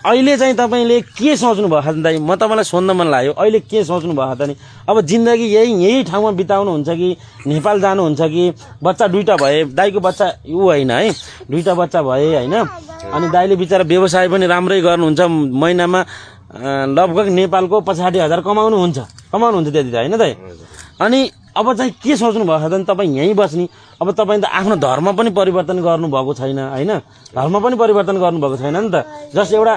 अहिले चाहिँ तपाईँले के सोच्नु भएको छ दाइ म तपाईँलाई सोध्न मन लाग्यो अहिले के सोच्नु भएको त नि अब जिन्दगी यही ठाउँमा बिताउनुहुन्छ कि नेपाल जानुहुन्छ कि बच्चा दुईटा भए दाइको बच्चा ऊ होइन है दुईटा बच्चा भए होइन अनि दाइले बिचरा व्यवसाय पनि राम्रै गर्नुहुन्छ महिनामा लगभग नेपालको 65,000 कमाउनुहुन्छ त्यति त होइन दाइ अनि अब चाहिँ के सोच्नु भएको छ त तपाईँ यहीँ बस्ने अब तपाईँ त आफ्नो धर्म पनि परिवर्तन गर्नुभएको छैन होइन धर्म पनि परिवर्तन गर्नुभएको छैन नि त जस्ट एउटा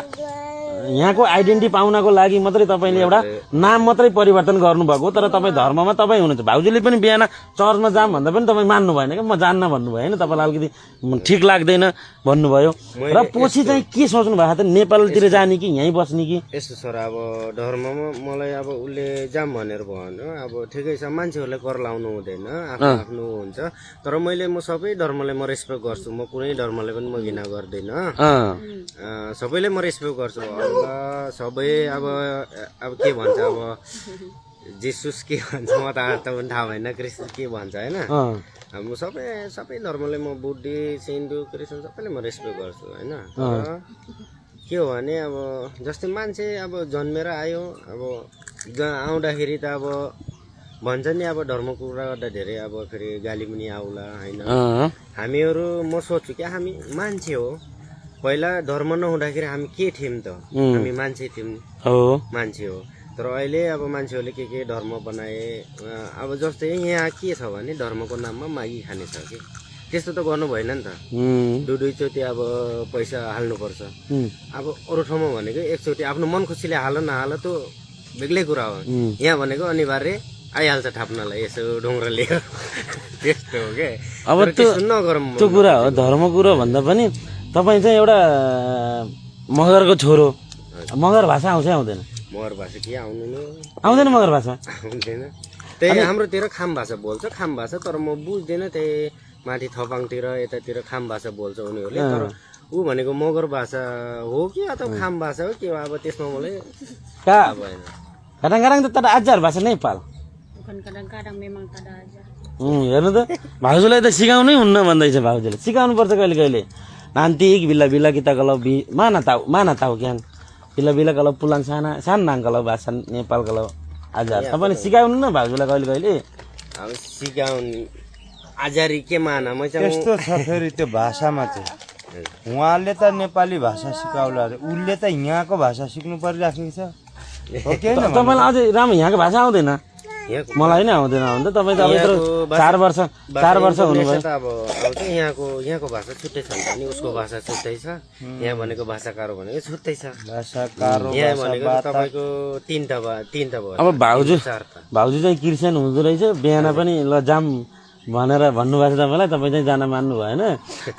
यहाँको आइडेन्टिटी पाउनको लागि मात्रै तपाईँले एउटा नाम मात्रै परिवर्तन गर्नुभएको तर तपाईँ धर्ममा तपाईँ हुनुहुन्छ भाउजूले पनि बिहान चर्चमा जाम भन्दा पनि तपाईँ मान्नु भएन क्या म जान्न भन्नुभयो होइन तपाईँलाई अलिकति ठिक लाग्दैन भन्नुभयो र पछि चाहिँ के सोच्नु भएको त नेपालतिर जाने कि यहीँ बस्ने कि यस्तो सर अब धर्ममा मलाई अब उसले जाम भनेर भन्यो अब ठिकै छ मान्छेहरूले कर लाउनु हुँदैन आफ्नो आफ्नो हुन्छ तर म सबै धर्मलाई म रेस्पेक्ट गर्छु म कुनै धर्मलाई पनि म घृणा गर्दैन सबैले म रेस्पेक्ट गर्छु सबै अब के भन्छ अब जिसुस के भन्छ म त पनि थाहा भएन क्रिस्चियन के भन्छ होइन म सबै धर्मलाई म बुद्धिस्ट हिन्दू क्रिस्चियन सबैले म रेस्पेक्ट गर्छु होइन के हो भने अब जस्तै मान्छे अब जन्मेर आयो अब आउँदाखेरि त अब भन्छ नि अब धर्मको कुरा गर्दा धेरै अब फेरि गाली पनि आउला होइन हामीहरू म सोच्छु कि हामी मान्छे हो पहिला धर्म नहुँदाखेरि हामी के थियौँ त हामी मान्छे थियौँ मान्छे हो तर अहिले अब मान्छेहरूले के धर्म बनाए अब जस्तै यहाँ के छ भने धर्मको नाममा मागी खाने छ कि त्यस्तो त गर्नु भएन नि त दुईचोटि अब पैसा हाल्नुपर्छ अब अरू ठाउँमा भनेको एकचोटि आफ्नो मन खुसीले हाल नहाल त बेग्लै कुरा हो यहाँ भनेको अनिवार्य आइहाल्छ थाप्नलाई यसो ढुङ्ग्रो लिएर त्यस्तो हो क्या अब त्यो कुरा हो धर्म कुरो भन्दा पनि तपाईँ चाहिँ एउटा मगरको छोरो मगर भाषा आउँछ आउँदैन मगर भाषा के आउँदैन मगर भाषा आउँदैन त्यही हाम्रोतिर खाम भाषा बोल्छ खाम भाषा तर म बुझ्दैन त्यही माथि थपाङतिर यतातिर खाम भाषा बोल्छ उनीहरूले तर ऊ भनेको मगर भाषा हो कि अथवा खाम भाषा हो कि अब त्यसमा मलाई भएन kadang-kadang itu tak ajar bahasa Nepal bukan kadang-kadang memang tak ada ajar हेर्नु त भाउजूलाई त सिकाउनै हुन्न भन्दैछ भाउजूले सिकाउनु पर्छ कहिले कहिले nanti bila-bila kita kalau mana tahu kan bila-bila kalau pulang sana kalau bahasa Nepal kalau ajar तपाईँले सिकाउनु न भाउजूलाई कहिले कहिले अब सिकाउनु आजारी के माना म चाहिँ त्यस्तो छ फेरि त्यो भाषामा चाहिँ उहाँले त नेपाली भाषा सिकाउला अरे उसले त यहाँको भाषा सिक्नु परिराखेको छ तपाईँलाई अझै राम्रो यहाँको भाषा आउँदैन मलाई नै आउँदैन भने त तपाईँ त अब यत्रो 4 वर्ष हुनुभयो अब यहाँको भाषा छुट्टै छ नि उसको भाषा छुट्टै छ यहाँ भनेको भाषाकारो भनेको छुट्टै छ भाषाकारो यहाँ भनेको तपाईँको तीनटा भयो अब भाउजू चाहिँ क्रिस्चियन हुँदो रहेछ बिहान पनि ल जाम भनेर भन्नुभएको छ तपाईँलाई तपाईँ चाहिँ जान मान्नु भएन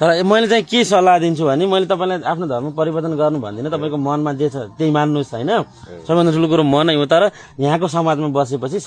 तर मैले चाहिँ के सल्लाह दिन्छु भने मैले तपाईँलाई आफ्नो धर्म परिवर्तन गर्नु भन्दिनँ तपाईँको मनमा जे छ त्यही मान्नुहोस् होइन सबैभन्दा ठुलो कुरो मन हो तर यहाँको समाजमा बसेपछि